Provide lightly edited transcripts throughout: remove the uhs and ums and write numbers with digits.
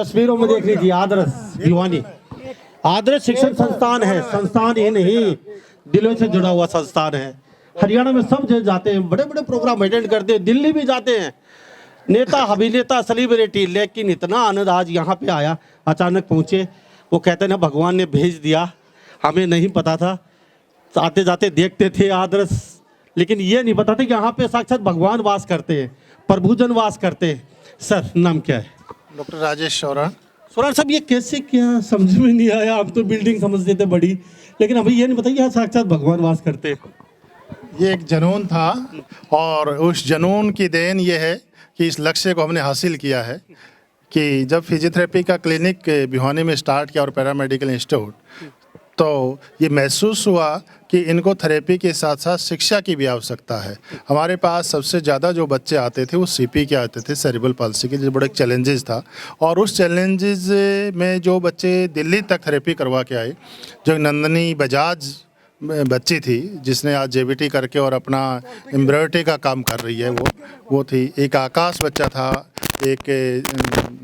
तस्वीरों में देख लीजिए, आदर्श भिवानी आदर्श शिक्षण संस्थान है। संस्थान ही नहीं, दिलों से जुड़ा हुआ संस्थान है। हरियाणा में सब जगह जाते हैं, बड़े बड़े प्रोग्राम अटेंड करते हैं, दिल्ली भी जाते हैं नेता अभिनेता सेलिब्रिटी। लेकिन इतना आनंद आज यहाँ पे आया, अचानक पहुँचे। वो कहते हैं ना, भगवान ने भेज दिया, हमें नहीं पता था। आते जाते देखते थे आदर्श, लेकिन ये नहीं पता था कि यहाँ पे साक्षात भगवान वास करते हैं, प्रभुजन वास करते हैं। सर, नाम क्या है? डॉक्टर राजेश शौरा। सोरान साहब, ये कैसे, क्या समझ में नहीं आया। आप तो बिल्डिंग समझते थे बड़ी, लेकिन अभी ये नहीं पता यहाँ साक्षात भगवान वास करते हैं। ये एक जुनून था और उस जुनून की देन ये है कि इस लक्ष्य को हमने हासिल किया है कि जब फिजियोथेरेपी का क्लिनिक भिवानी में स्टार्ट किया और पैरामेडिकल इंस्टीट्यूट, तो ये महसूस हुआ कि इनको थेरेपी के साथ साथ शिक्षा की भी आवश्यकता है। हमारे पास सबसे ज़्यादा जो बच्चे आते थे वो सीपी के आते थे, सेरिब्रल पाल्सी के, जो बड़ा एक चैलेंजेस था। और उस चैलेंजेस में जो बच्चे दिल्ली तक थेरेपी करवा के आए, जो नंदनी बजाज बच्ची थी जिसने आज जेबीटी करके और अपना एम्ब्रॉयडरी का काम कर रही है, वो थी। एक आकाश बच्चा था, एक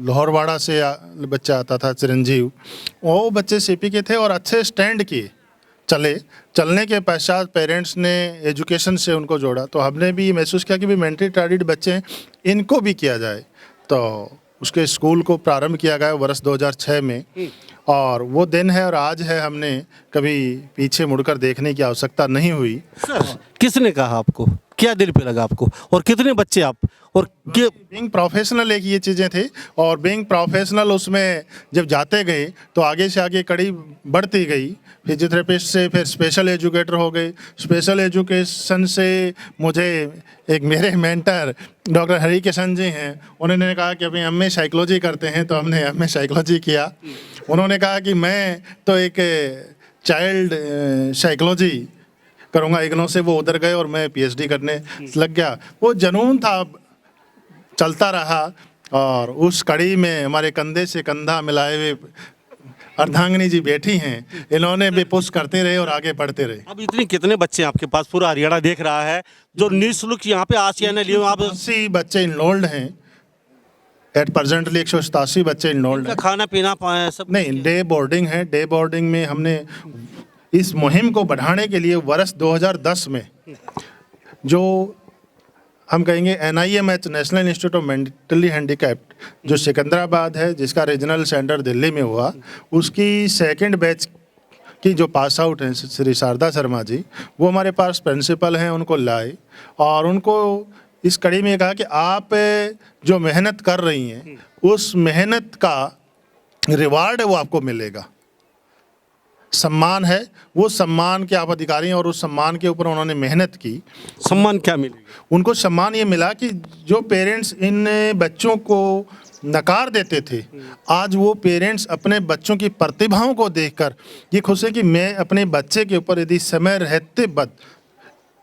लाहौरवाड़ा से बच्चा आता था चिरंजीव। वो बच्चे सीपी के थे और अच्छे स्टैंड किए, चलने के पश्चात पेरेंट्स ने एजुकेशन से उनको जोड़ा। तो हमने भी महसूस किया कि भी मेंटली रिटार्डेड बच्चे हैं, इनको भी किया जाए। तो उसके स्कूल को प्रारंभ किया गया वर्ष 2006 में, और वो दिन है और आज है। हमने कभी पीछे मुड़कर देखने की आवश्यकता नहीं हुई। सर, किसने कहा आपको, क्या दिल पे लगा आपको, और कितने बच्चे आप, और बीइंग प्रोफेशनल एक ये चीज़ें थी। और बीइंग प्रोफेशनल उसमें जब जाते गए तो आगे से आगे कड़ी बढ़ती गई। फिजियोथेरेपिस्ट से फिर स्पेशल एजुकेटर हो गए। स्पेशल एजुकेशन से मुझे एक मेरे मेंटर डॉक्टर हरि किशन जी हैं, उन्होंने कहा कि अभी एमए साइकोलॉजी करते हैं, तो हमने एमए साइकोलॉजी किया। उन्होंने कहा कि मैं तो एक चाइल्ड साइकोलॉजी करूँगा इग्नो से, वो उधर गए और मैं पीएचडी करने लग गया। वो जुनून था, चलता रहा। और उस कड़ी में हमारे कंधे से कंधा मिलाए हुए अर्धांगिनी जी बैठी हैं, इन्होंने भी पुश करते रहे और आगे बढ़ते रहे। अब इतने कितने बच्चे आपके पास, पूरा हरियाणा देख रहा है, जो निःशुल्क यहाँ पे आशियाना लिए आप 80 बच्चे इनरोल्ड हैं एट प्रेजेंटली। 187 बच्चे इनरोल्ड हैं। खाना पीना पाए सब नहीं, डे बोर्डिंग है। डे बोर्डिंग में हमने इस मुहिम को बढ़ाने के लिए वर्ष 2010 में जो हम कहेंगे NIMH national institute of mentally handicapped जो सिकंदराबाद है, जिसका रीजनल सेंटर दिल्ली में हुआ, उसकी सेकंड बैच की जो पास आउट हैं श्री शारदा शर्मा जी, वो हमारे पास प्रिंसिपल हैं, उनको लाए और उनको इस कड़ी में कहा कि आप जो मेहनत कर रही हैं उस मेहनत का रिवार्ड है वो आपको मिलेगा, सम्मान है। वो सम्मान के आप अधिकारी हैं और उस सम्मान के ऊपर उन्होंने मेहनत की। सम्मान क्या मिलेगा? उनको सम्मान ये मिला कि जो पेरेंट्स इन बच्चों को नकार देते थे, आज वो पेरेंट्स अपने बच्चों की प्रतिभाओं को देखकर ये खुश है कि मैं अपने बच्चे के ऊपर यदि समय रहते बद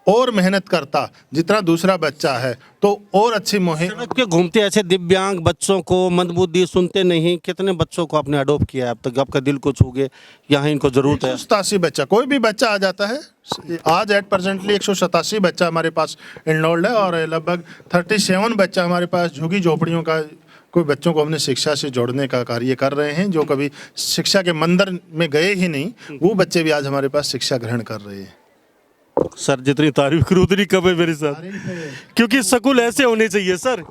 और मेहनत करता जितना दूसरा बच्चा है तो और अच्छी मुहिम। सड़क पे घूमते ऐसे दिव्यांग बच्चों को, मंदबुद्धि, सुनते नहीं, कितने बच्चों को आपने अडॉप्ट किया है अब तक, आपका दिल को छू गए, यहाँ इनको जरूरत है? 187 बच्चा, कोई भी बच्चा आ जाता है। आज एट प्रेजेंटली 187 बच्चा हमारे पास इनरोल्ड है और लगभग 37 बच्चा हमारे पास झुग्गी झोपड़ियों का कोई बच्चों को हमने शिक्षा से जोड़ने का कार्य कर रहे हैं। जो कभी शिक्षा के मंदिर में गए ही नहीं, वो बच्चे भी आज हमारे पास शिक्षा ग्रहण कर रहे हैं। सर, जितनी तारीफ करूँ उतनी कम है मेरे साथ, क्योंकि स्कूल ऐसे होने चाहिए सर।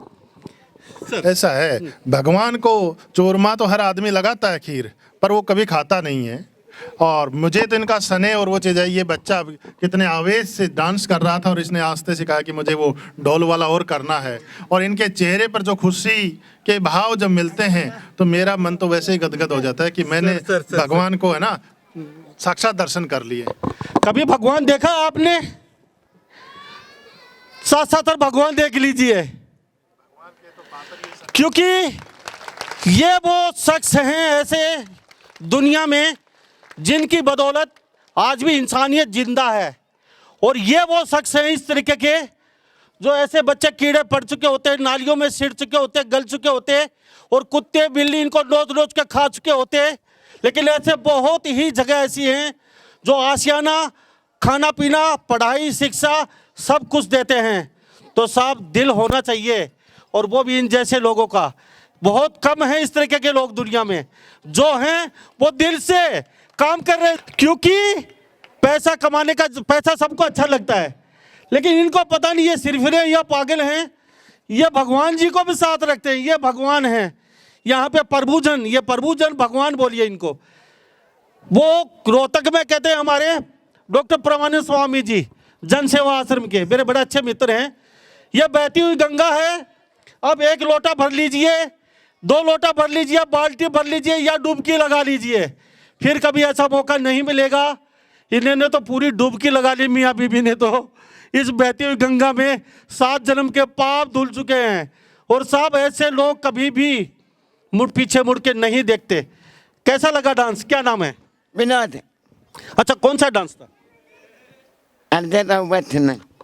ऐसा है, भगवान को चोरमा तो हर आदमी लगाता है खीर, पर वो कभी खाता नहीं है। और मुझे तो इनका स्नेह और वो चीज़ है, ये बच्चा कितने आवेश से डांस कर रहा था और इसने आस्ते से कहा कि मुझे वो ढोल वाला और करना है। और इनके चेहरे पर जो खुशी के भाव जब मिलते हैं तो मेरा मन तो वैसे ही गदगद हो जाता है कि मैंने भगवान को है ना साक्षात दर्शन कर लिए। कभी भगवान देखा आपने? साथ साथ और भगवान देख लीजिए, क्योंकि ये वो शख्स हैं ऐसे दुनिया में जिनकी बदौलत आज भी इंसानियत जिंदा है। और ये वो शख्स हैं इस तरीके के जो ऐसे बच्चे कीड़े पड़ चुके होते हैं, नालियों में सिर चुके होते हैं, गल चुके होते हैं, और कुत्ते बिल्ली इनको नोच नोच के खा चुके होते हैं। लेकिन ऐसे बहुत ही जगह ऐसी हैं जो आशियाना, खाना पीना, पढ़ाई, शिक्षा सब कुछ देते हैं। तो साहब, दिल होना चाहिए, और वो भी इन जैसे लोगों का। बहुत कम है इस तरीके के लोग दुनिया में। जो हैं वो दिल से काम कर रहे हैं, क्योंकि पैसा कमाने का, पैसा सबको अच्छा लगता है, लेकिन इनको पता नहीं ये सिरफिरे या पागल हैं, ये भगवान जी को भी साथ रखते हैं, ये भगवान हैं यहाँ पे प्रभुजन, ये प्रभुजन भगवान बोलिए इनको। वो रोहतक में कहते हैं हमारे डॉक्टर प्रमानंद स्वामी जी जन सेवा आश्रम के मेरे बड़े अच्छे मित्र हैं। ये बहती हुई गंगा है, अब 1 लोटा भर लीजिए, 2 लोटा भर लीजिए, बाल्टी भर लीजिए या डुबकी लगा लीजिए, फिर कभी ऐसा मौका नहीं मिलेगा। इन्होंने तो पूरी डुबकी लगा ली, मियाँ बीबी ने तो इस बहती हुई गंगा में 7 जन्म के पाप धुल चुके हैं। और सब ऐसे लोग कभी भी पीछे मुड़ के नहीं देखते। कैसा लगा डांस? क्या नाम है? विनोद। अच्छा, कौन सा डांस था?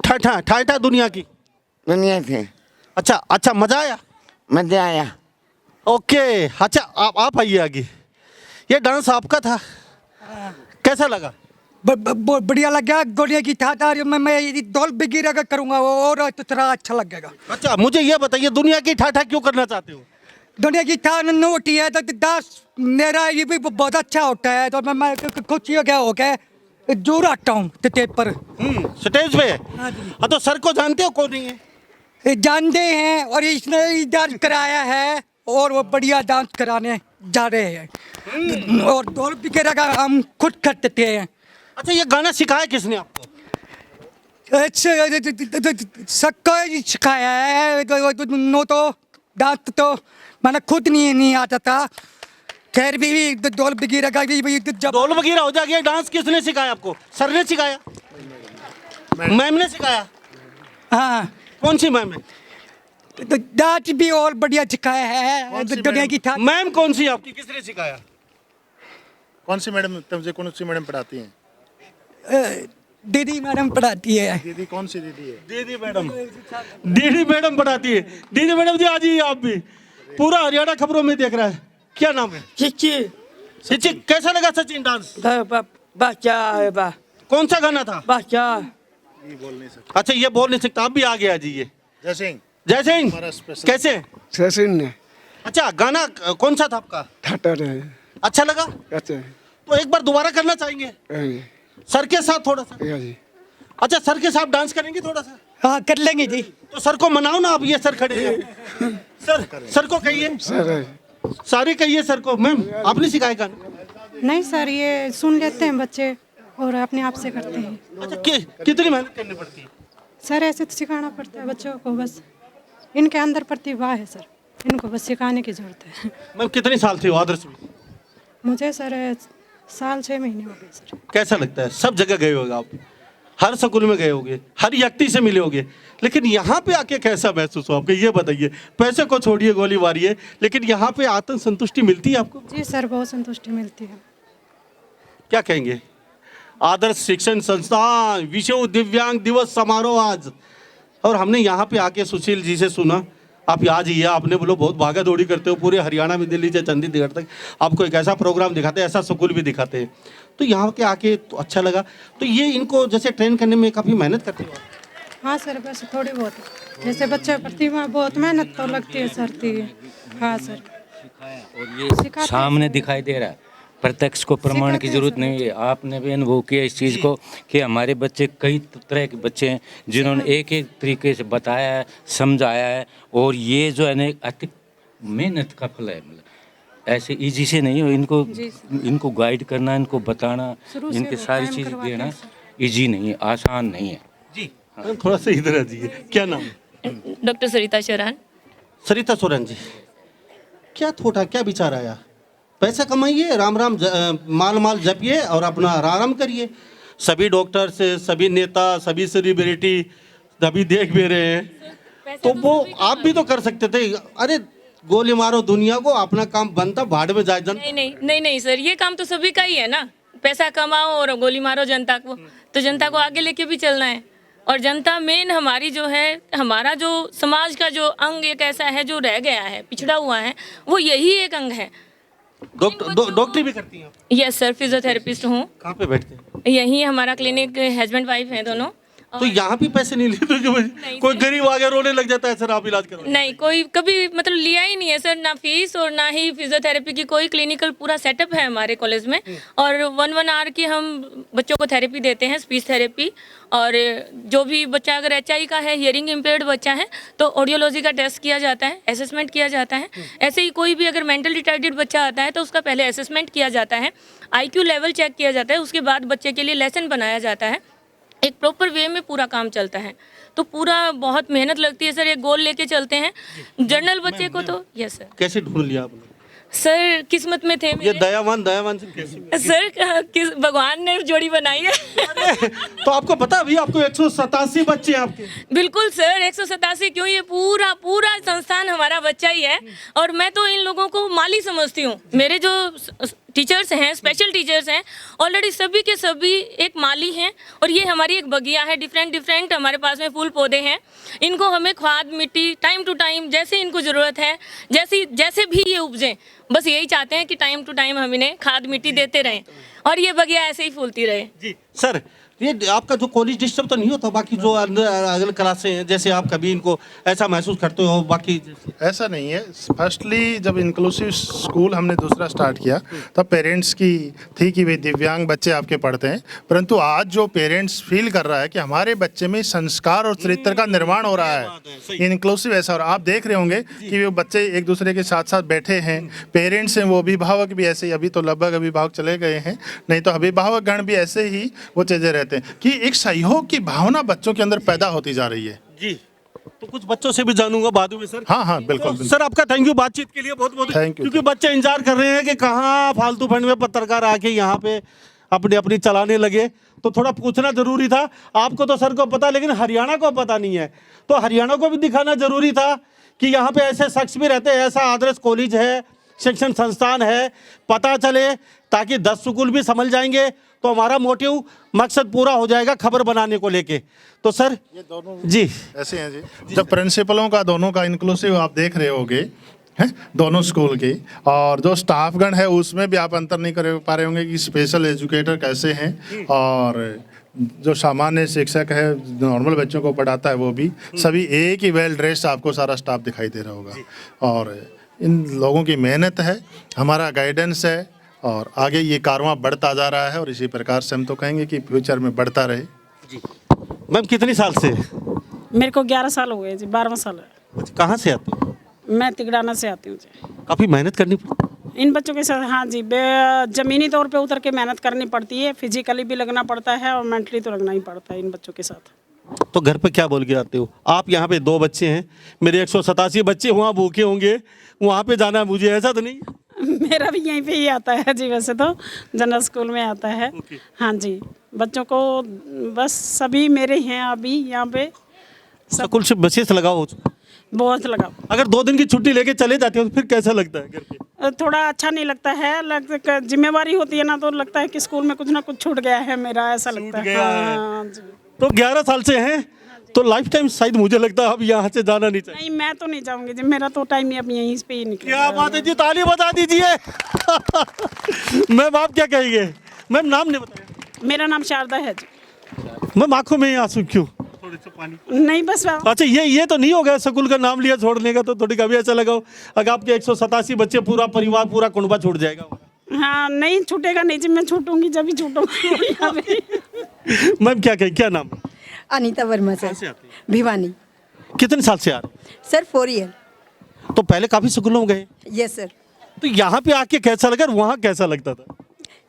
ठा ठाठा दुनिया की दुनिया से अच्छा मजा आया? मजा आया। ओके, अच्छा आप आइए आगे। ये डांस आपका था, कैसा लगा? बहुत बढ़िया लगा। गोलियां की था मैं दौल बिगिर अगर करूँगा और तो थोड़ा अच्छा लगेगा। अच्छा, मुझे ये बताइए, दुनिया की ठाठा क्यों करना चाहते हो? दुनिया की था नोटी है तो दास मेरा ये भी बहुत अच्छा होता है, तो मैं कुछ क्या हो गया जोर आता हूँ स्टेज पर। स्टेज पे? हाँ जी। हाँ, तो सर को जानते हो कौन नहीं है? ये जानते हैं और इसने डांस कराया है और वो बढ़िया डांस कराने जा रहे हैं और दौल बिगिर का हम खुद करते हैं। अच्छा, ये गाना सिखाया किसने आपको? सबको सिखाया है, नो तो डांस तो मैंने खुद नहीं आता था। खैर भी दौल बगीरा का भी जब दौल बगीरा हो जाएगा। डांस किसने सिखाया आपको? सर ने सिखाया? मैम ने सिखाया? हाँ। कौन सी मैम है? तो डांस भी और बढ़िया सिखाया है दुनिया की था। मैम कौन सी आपकी, किसने सिखाया? कौन सी मैडम, तुमसे कौन सी मैडम पढ़ाती हैं? दीदी मैडम पढ़ाती है। दीदी कौन सी दीदी है? दीदी मैडम पढ़ाती है। दीदी मैडम जी, आ जाइए आप भी। पूरा हरियाणा खबरों में देख रहा है। क्या नाम है? सचिन। कैसा लगा सचिन डांस? कौन सा गाना था? ये बोल नहीं सकते। अच्छा, ये बोल नहीं सकता, आप भी आगे आ जाइए। जय सिंह। जय सिंह, कैसे? सचिन ने अच्छा, गाना कौन सा था आपका? ठाटा है। अच्छा लगा? अच्छा तो एक बार दोबारा करना चाहेंगे सर के साथ थोड़ा सा? जी। अच्छा, सर के साथ डांस करेंगे थोड़ा सा? हाँ, कर लेंगे जी। तो सर को मनाओ ना, आप ये सर खड़े हैं। सर को कहिए, सारी कहिए सर को। मैम, आपने सिखाया गाना? नहीं सर, ये सुन लेते हैं बच्चे और अपने आप से करते हैं। अच्छा, कितनी मेहनत करनी पड़ती है? सर ऐसे तो सिखाना पड़ता है बच्चों को, बस इनके अंदर प्रतिभा है सर, इनको बस सिखाने की जरूरत है। मैम, कितनी साल थी वो आदर्श में? मुझे सर साल 6 महीने हो गए सर। कैसा लगता है? सब जगह गए होगे आप, हर स्कूल में गए होगे, हर व्यक्ति से मिले होगे, लेकिन यहाँ पे आके कैसा महसूस हो आपको, ये बताइए। पैसे को छोड़िए, गोली मारिए, लेकिन यहाँ पे आत्म संतुष्टि मिलती है आपको? जी सर, बहुत संतुष्टि मिलती है। क्या कहेंगे? आदर्श शिक्षण संस्थान विश्व दिव्यांग दिवस समारोह आज, और हमने यहाँ पे आके सुशील जी से सुना, आप आज ही आपने बोलो बहुत भागा दौड़ी करते हो पूरे हरियाणा में, दिल्ली से चंडीगढ़ तक आपको एक ऐसा प्रोग्राम दिखाते हैं, ऐसा स्कूल भी दिखाते हैं, तो यहाँ के आके तो अच्छा लगा। तो ये इनको जैसे ट्रेन करने में काफ़ी मेहनत करते हो? हाँ सर, बस थोड़ी बहुत, जैसे बच्चे प्रतिभा बहुत मेहनत तो लगती है सर थी। हाँ सर, और ये सामने दिखाई दे रहा है, प्रत्यक्ष को प्रमाण की जरूरत नहीं है। आपने भी अनुभव किया इस चीज़ को कि हमारे बच्चे कई तरह के बच्चे हैं जिन्होंने एक एक तरीके से बताया है, समझाया है, और ये जो है ना अति मेहनत का फल है। मतलब ऐसे इजी से नहीं हो, इनको गाइड करना, इनको बताना, इनके सारी चीज़ देना इजी नहीं है, आसान नहीं है जी। थोड़ा सा इधर आ जाइए। क्या नाम है? डॉक्टर सरिता सोरान। सरिता सोरान जी, क्या थोड़ा क्या विचार आया? पैसा कमाइए, राम राम माल जपिए और अपना आराम करिए। सभी डॉक्टर से, सभी नेता, सभी सेलिब्रिटी सभी देख भी रहे हैं, तो वो आप भी तो कर सकते थे। अरे गोली मारो दुनिया को, अपना काम बनता, भाड़ में जाए जनता। नहीं सर, ये काम तो सभी का ही है ना। पैसा कमाओ और गोली मारो जनता को, तो जनता को आगे लेके भी चलना है। और जनता मेन हमारी जो है, हमारा जो समाज का जो अंग एक ऐसा है जो रह गया है, पिछड़ा हुआ है, वो यही एक अंग है। डॉक्टरी भी करती हैं? यस सर, फिजियोथेरेपिस्ट हूँ। कहाँ पे बैठते हैं? यहीं हमारा क्लिनिक, हस्बैंड वाइफ हैं दोनों, तो यहाँ भी पैसे नहीं लेते कि कोई गरीब आगे रोने लग जाता है सर आप इलाज करो? नहीं, कोई कभी मतलब लिया ही नहीं है सर, ना फीस और ना ही फिजियोथेरेपी की कोई क्लिनिकल पूरा सेटअप है हमारे कॉलेज में। और 1 आवर की हम बच्चों को थेरेपी देते हैं, स्पीच थेरेपी। और जो भी बच्चा अगर HI का है, हियरिंग इम्पेयर्ड बच्चा है, तो ऑडियोलॉजी का टेस्ट किया जाता है, असेसमेंट किया जाता है। ऐसे ही कोई भी अगर मेंटल रिटार्डेड बच्चा आता है तो उसका पहले असेसमेंट किया जाता है, IQ लेवल चेक किया जाता है, उसके बाद बच्चे के लिए लेसन बनाया जाता है। एक प्रॉपर वे में पूरा काम चलता है। तो पूरा बहुत मेहनत लगती है सर, एक गोल लेके चलते हैं जनरल बच्चे को। तो यस सर। कैसे ढूंढ लिया आपने? सर किस्मत में थे ये मेरे। दयावान से कैसे? सर किस भगवान ने जोड़ी बनाई है। तो आपको पता अभी आपको 187 बच्चे हैं आपके? बिल्कुल सर, 187 क्यों, ये पूरा पूरा संस्थान हमारा बच्चा ही है। और मैं तो इन लोगों को माली समझती हूँ। मेरे जो टीचर्स हैं, स्पेशल टीचर्स हैं, ऑलरेडी सभी के सभी एक माली हैं। और ये हमारी एक बगिया है, डिफरेंट हमारे पास में फूल पौधे हैं। इनको हमें खाद मिट्टी टाइम टू टाइम जैसे इनको ज़रूरत है, जैसे भी ये उपजें, बस यही चाहते हैं कि टाइम टू टाइम हम इन्हें खाद मिट्टी देते रहें और ये बगिया ऐसे ही फूलती रहे। जी सर, ये आपका जो कॉलेज डिस्टर्ब तो नहीं होता बाकी जो अंदर अगले क्लासें हैं, जैसे आप कभी इनको ऐसा महसूस करते हो बाकी? ऐसा नहीं है। फर्स्टली जब इंक्लूसिव स्कूल हमने दूसरा स्टार्ट किया तब पेरेंट्स की थी कि वे दिव्यांग बच्चे आपके पढ़ते हैं, परंतु आज जो पेरेंट्स फील कर रहा है कि हमारे बच्चे में संस्कार और चरित्र का निर्माण हो रहा है, इंक्लूसिव ऐसा। और आप देख रहे होंगे कि वो बच्चे एक दूसरे के साथ साथ बैठे हैं, पेरेंट्स हैं, वो अभिभावक भी ऐसे ही, अभी तो लगभग अभिभावक चले गए हैं, नहीं तो अभिभावक गण भी ऐसे ही वो चीज़ें रहते हैं कि एक सहयोग की भावना बच्चों के अंदर पैदा होती जा रही है। जी, तो कुछ बच्चों से भी जानूंगा बाद में सर। हाँ बिल्कुल, तो सर आपका थैंक यू बातचीत के लिए, बहुत बहुत Thank you. क्योंकि बच्चे इंतजार कर रहे हैं कि कहाँ फालतू फंड में पत्रकार आके यहाँ पे अपनी चलाने लगे, तो थोड़ा पूछना जरूरी था। आपको तो सर को पता, लेकिन हरियाणा को पता नहीं है, तो हरियाणा को भी दिखाना जरूरी था कि यहाँ पे ऐसे शख्स भी रहते हैं, ऐसा आदर्श कॉलेज है, शिक्षण संस्थान है, पता चले, ताकि 10 स्कूल भी समझ जाएंगे तो हमारा मोटिव मकसद पूरा हो जाएगा खबर बनाने को लेके। तो सर ये दोनों जी ऐसे हैं जी। जब प्रिंसिपलों का दोनों का इंक्लूसिव आप देख रहे होगे हैं दोनों स्कूल के, और जो स्टाफगण है उसमें भी आप अंतर नहीं कर पा रहे होंगे कि स्पेशल एजुकेटर कैसे हैं, और जो सामान्य शिक्षक है नॉर्मल बच्चों को पढ़ाता है वो भी, सभी एक ही वेल ड्रेस्ड आपको सारा स्टाफ दिखाई दे रहा होगा। और इन लोगों की मेहनत है, हमारा गाइडेंस है, और आगे ये कारवां बढ़ता जा रहा है, और इसी प्रकार से हम तो कहेंगे कि फ्यूचर में बढ़ता रहे। मैम कितनी साल से? मेरे को 11 साल हो गए जी, 12वां साल है। कहाँ से आते हो? मैं तिगड़ाना से आती हूँ जी। काफ़ी मेहनत करनी पड़ती इन बच्चों के साथ हाँ जी, ज़मीनी तौर पे उतर के मेहनत करनी पड़ती है, फिजिकली भी लगना पड़ता है और मेंटली तो लगना ही पड़ता है इन बच्चों के साथ। तो घर पे क्या बोल के आते हो? आप यहाँ पे 2 बच्चे हैं, मेरे 187 बच्चे वहाँ भूखे होंगे, वहाँ पे जाना है मुझे, ऐसा तो नहीं? मेरा भी यहीं पे ही आता है जी, वैसे तो जनरल स्कूल में आता है। हाँ जी, बच्चों को बस सभी मेरे हैं अभी यहाँ पे। स्कूल से बसेस लगाओ, बहुत लगा। अगर 2 दिन की छुट्टी लेके चले जाते हो तो फिर कैसा लगता है घर पे? थोड़ा अच्छा नहीं लगता है, जिम्मेवारी होती है ना, तो लगता है कि स्कूल में कुछ ना कुछ छूट गया है मेरा, ऐसा लगता है। हाँ जी। तो 11 साल से हैं तो लाइफ टाइम शायद मुझे लगता है अब यहाँ से जाना नहीं चाहिए। नहीं, मैं तो नहीं जाऊंगी जी, मेरा तो टाइम ही अब यहीं पे ही निकलेगा। क्या बात है जी, ताली बजा दीजिए। मैम आप क्या कहेंगे? मैम नाम नहीं बताया। मेरा नाम शारदा है जी। मैम आंखों में आंसू क्यों? थोड़े से पानी। नहीं बस अच्छा ये तो नहीं होगा स्कूल का नाम लिया छोड़ने का, तो थोड़ी कभी ऐसा लगा हो अगर आपके 187 बच्चे, पूरा परिवार, पूरा कुनबा छूट जाएगा? हाँ नहीं छूटेगा नहीं जी, मैं छूटूंगी जब भी छूटूंगी। मैम क्या कहें, क्या नाम? अनीता वर्मा सर, भिवानी। कितने साल से आ रहे? Sir 4 year. तो पहले काफी स्कूलों में गए? Yes sir. तो यहाँ पे आके कैसा लगा, वहाँ कैसा लगता था?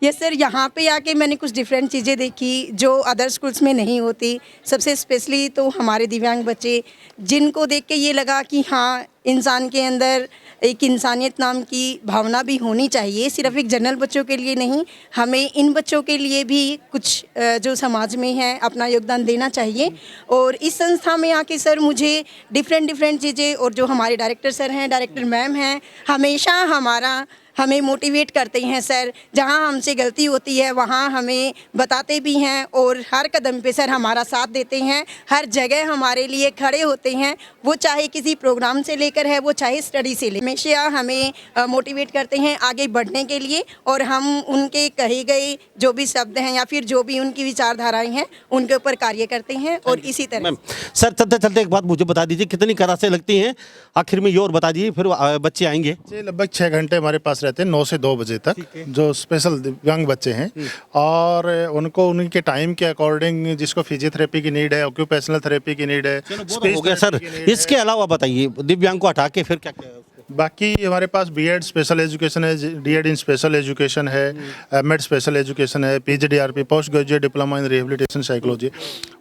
यस सर, यहाँ पे आके मैंने कुछ डिफरेंट चीज़ें देखी जो अदर स्कूल्स में नहीं होती। सबसे स्पेशली तो हमारे दिव्यांग बच्चे, जिनको देख के ये लगा कि हाँ, इंसान के अंदर एक इंसानियत नाम की भावना भी होनी चाहिए, सिर्फ एक जनरल बच्चों के लिए नहीं, हमें इन बच्चों के लिए भी कुछ जो समाज में है अपना योगदान देना चाहिए। और इस संस्था में आके सर मुझे डिफरेंट चीज़ें, और जो हमारे डायरेक्टर सर हैं, डायरेक्टर मैम हैं, हमेशा हमारा हमें मोटिवेट करते हैं सर, जहाँ हमसे गलती होती है वहाँ हमें बताते भी हैं और हर कदम पे सर हमारा साथ देते हैं, हर जगह हमारे लिए खड़े होते हैं। वो चाहे किसी प्रोग्राम से लेकर है, वो चाहे स्टडी से ले, हमेशा हमें मोटिवेट करते हैं आगे बढ़ने के लिए और हम उनके कहे गए जो भी शब्द हैं या फिर जो भी उनकी विचारधाराएं हैं उनके ऊपर कार्य करते हैं। और इसी तरह मैम सर चलते चलते एक बात मुझे बता दीजिए, कितनी क्लासें लगती हैं आखिर में, ये और बता दीजिए, फिर बच्चे आएंगे। ये लगभग 6 घंटे हमारे पास रहते हैं 9 से 2 बजे तक, जो स्पेशल दिव्यांग बच्चे हैं और उनको उनके टाइम के अकॉर्डिंग जिसको फिजियोथेरेपी की नीड है, ऑक्यूपेशनल थेरेपी की नीड है, हो गया सर। इसके अलावा बताइए दिव्यांग को हटा के फिर क्या क्या है? बाकी हमारे पास बीएड स्पेशल एजुकेशन है, डीएड इन स्पेशल एजुकेशन है, एमएड स्पेशल एजुकेशन है, PGDRP post graduate diploma in rehabilitation psychology,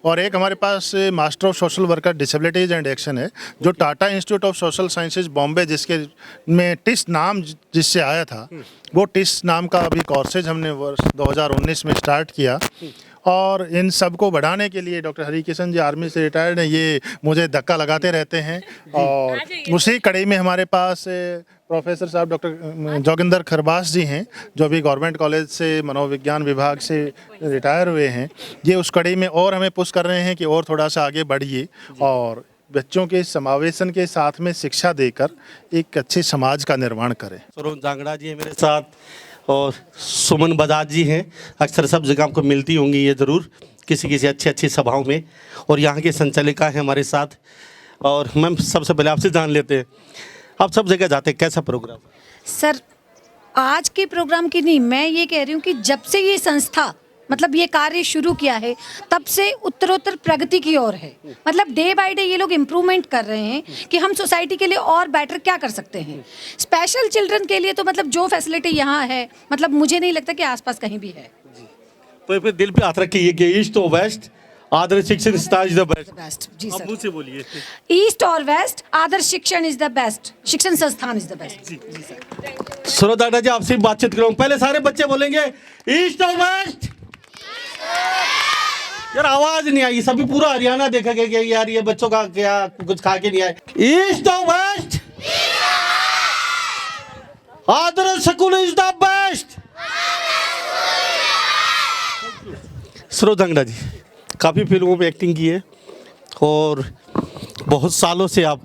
और एक हमारे पास master of social worker disabilities and action है, जो Tata Institute of Social Sciences Bombay, जिसके में टिस नाम जिससे आया था, वो टिस नाम का अभी कोर्सेज हमने वर्ष 2019 में स्टार्ट किया। और इन सब को बढ़ाने के लिए डॉक्टर हरिकिशन जी आर्मी से रिटायर्ड हैं, ये मुझे धक्का लगाते रहते हैं। और उसी कड़ी में हमारे पास प्रोफेसर साहब डॉक्टर जोगिंदर खरबास जी हैं, जो भी गवर्नमेंट कॉलेज से मनोविज्ञान विभाग से रिटायर हुए हैं। ये उस कड़ी में और हमें पुश कर रहे हैं कि और थोड़ा सा आगे बढ़िए और बच्चों के समावेशन के साथ में शिक्षा देकर एक अच्छे समाज का निर्माण करें। सरोज जांगड़ा जी है मेरे साथ और सुमन बजाज जी हैं, अक्सर सब जगह आपको मिलती होंगी ये ज़रूर किसी अच्छी सभाओं में, और यहाँ के संचालिका हैं हमारे साथ। और मैम सबसे पहले आपसे जान लेते हैं, आप सब जगह जाते हैं, कैसा प्रोग्राम? सर आज के प्रोग्राम की नहीं, मैं ये कह रही हूँ कि जब से ये संस्था मतलब ये कार्य शुरू किया है तब से उत्तरोत्तर प्रगति की ओर है। मतलब डे बाय डे ये लोग इम्प्रूवमेंट कर रहे हैं कि हम सोसाइटी के लिए और बेटर क्या कर सकते हैं। स्पेशल चिल्ड्रन के लिए तो मतलब जो फैसिलिटी यहाँ है, मतलब मुझे नहीं लगता कि आसपास कहीं भी है। तो फिर दिल पे हाथ रखिए कि ईस्ट और वेस्ट आदर्श शिक्षण संस्थान इज द बेस्ट। जी सर, मुझसे बोलिए। ईस्ट और वेस्ट आदर्श शिक्षण इज द बेस्ट, शिक्षण संस्थान इज द बेस्ट। जी सर। सरोज जी आपसे बातचीत करूँ, पहले सारे बच्चे बोलेंगे ईस्ट और वेस्ट। यार आवाज नहीं आई, सभी पूरा हरियाणा देखा गया कि यार ये बच्चों का क्या कुछ खा के नहीं आए। ईस्ट और west Adarsh school is the best. Saroj Jangra ji काफ़ी फिल्मों में एक्टिंग की है और बहुत सालों से आप,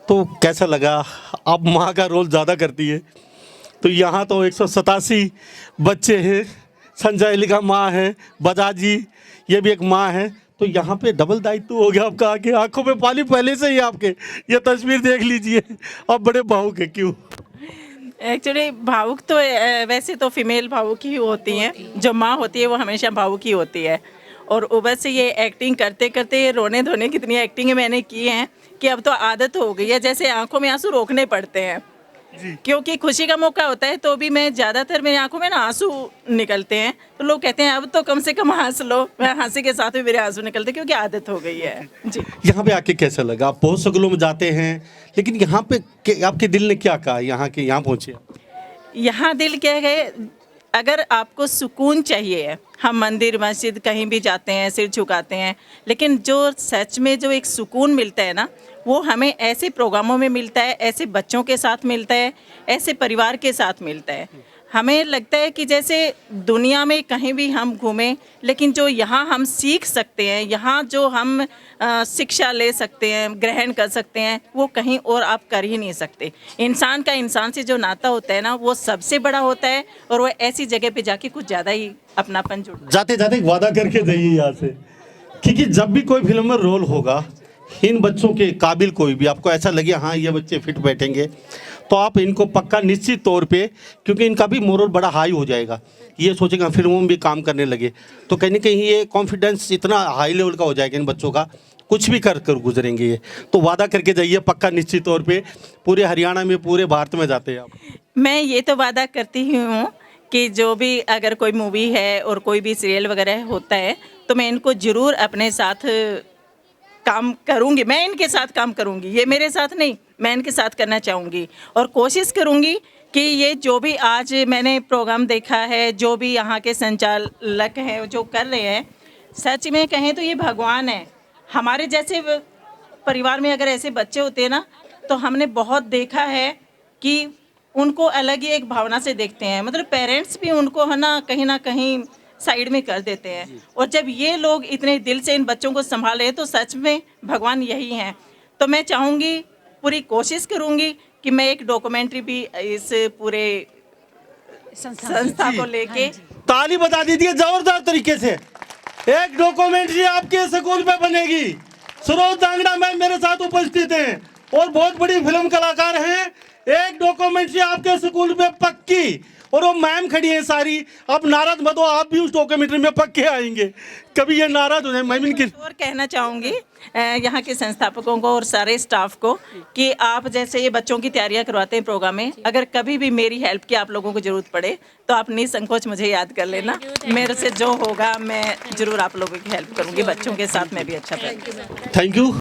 तो कैसा लगा? आप माँ का रोल ज़्यादा करती है, तो यहाँ तो 187 बच्चे हैं, संचालिका माँ है, बजाज जी ये भी एक माँ है, तो यहाँ पे डबल दायित्व हो गया आपका। आके आंखों में पानी पहले से ही आपके, ये तस्वीर देख लीजिए, आप बड़े भावुक है, क्यों? एक्चुअली भावुक तो वैसे तो फीमेल भावुक ही होती हैं, जो माँ होती है वो हमेशा भावुक ही होती है। और ऊपर से ये एक्टिंग करते करते रोने धोने कितनी एक्टिंग मैंने की हैं कि अब तो आदत हो गई है, जैसे आंखों में आंसू रोकने पड़ते हैं। क्योंकि खुशी का मौका होता है तो भी मैं ज़्यादातर मेरी आंखों में ना आंसू निकलते हैं, तो लोग कहते हैं अब तो कम से कम हंस लो। मैं हंसी के साथ भी मेरे आंसू निकलते क्योंकि आदत हो गई है। जी, यहाँ पे आके कैसा लगा? आप बहुत स्कूलों में जाते हैं, लेकिन यहाँ पे आपके दिल ने क्या कहा यहाँ के यहाँ पहुँचे? यहाँ दिल क्या है, अगर आपको सुकून चाहिए, हम मंदिर मस्जिद कहीं भी जाते हैं, सिर झुकाते हैं, लेकिन जो सच में जो एक सुकून मिलता है ना, वो हमें ऐसे प्रोग्रामों में मिलता है, ऐसे बच्चों के साथ मिलता है, ऐसे परिवार के साथ मिलता है। हमें लगता है कि जैसे दुनिया में कहीं भी हम घूमें, लेकिन जो यहाँ हम सीख सकते हैं, यहाँ जो हम शिक्षा ले सकते हैं, ग्रहण कर सकते हैं, वो कहीं और आप कर ही नहीं सकते। इंसान का इंसान से जो नाता होता है ना, वो सबसे बड़ा होता है, और वो ऐसी जगह पे जाके कुछ ज़्यादा ही अपनापन जुड़ता है। जाते जाते वादा करके जाइए यहाँ से, क्योंकि जब भी कोई फिल्म में रोल होगा, इन बच्चों के काबिल कोई भी आपको ऐसा लगे हाँ ये बच्चे फिट बैठेंगे, तो आप इनको पक्का निश्चित तौर पे, क्योंकि इनका भी मोरल बड़ा हाई हो जाएगा, ये सोचेगा फिल्मों में भी काम करने लगे, तो कहीं ना कहीं ये कॉन्फिडेंस इतना हाई लेवल का हो जाएगा इन बच्चों का, कुछ भी कर गुजरेंगे ये। तो वादा करके जाइए पक्का निश्चित तौर पे, पूरे हरियाणा में पूरे भारत में जाते हैं आप। मैं ये तो वादा करती हूँ कि जो भी अगर कोई मूवी है और कोई भी सीरियल वगैरह होता है, तो मैं इनको ज़रूर अपने साथ काम करूँगी, मैं इनके साथ काम करूँगी। ये मेरे साथ नहीं, मैं इनके साथ करना चाहूँगी और कोशिश करूँगी कि ये जो भी आज मैंने प्रोग्राम देखा है, जो भी यहाँ के संचालक हैं जो कर रहे हैं, सच में कहें तो ये भगवान है। हमारे जैसे परिवार में अगर ऐसे बच्चे होते हैं ना, तो हमने बहुत देखा है कि उनको अलग ही एक भावना से देखते हैं, मतलब पेरेंट्स भी उनको है ना कहीं साइड में कर देते हैं। और जब ये लोग इतने दिल से इन बच्चों को संभाले तो सच में भगवान यही हैं। तो मैं चाहूँगी, पूरी कोशिश करूँगी कि मैं एक डॉक्यूमेंट्री भी इस पूरे संस्था को लेके। ताली बता दीजिए जोरदार तरीके से। एक डॉक्यूमेंट्री आपके स्कूल पे बनेगी। सरोज दांगड़ा मैम मेरे साथ उपस्थित हैं और बहुत बड़ी फिल्म कलाकार हैं। एक डॉक्यूमेंट्री आपके स्कूल पे पक्की, और वो मैम खड़ी है सारी। आप नाराज मत हो, आप भी उस डॉक्यूमेंट्री में पक्के आएंगे। कभी ये नाराज हो जाए मैम इनकी। और कहना चाहूँगी यहाँ के संस्थापकों को और सारे स्टाफ को कि आप जैसे ये बच्चों की तैयारियाँ करवाते हैं प्रोग्राम में, अगर कभी भी मेरी हेल्प की आप लोगों को ज़रूरत पड़े तो आप निसंकोच मुझे याद कर लेना। मेरे से जो होगा मैं ज़रूर आप लोगों की हेल्प करूँगी। बच्चों के साथ मैं भी अच्छा करूँगी। Thank you.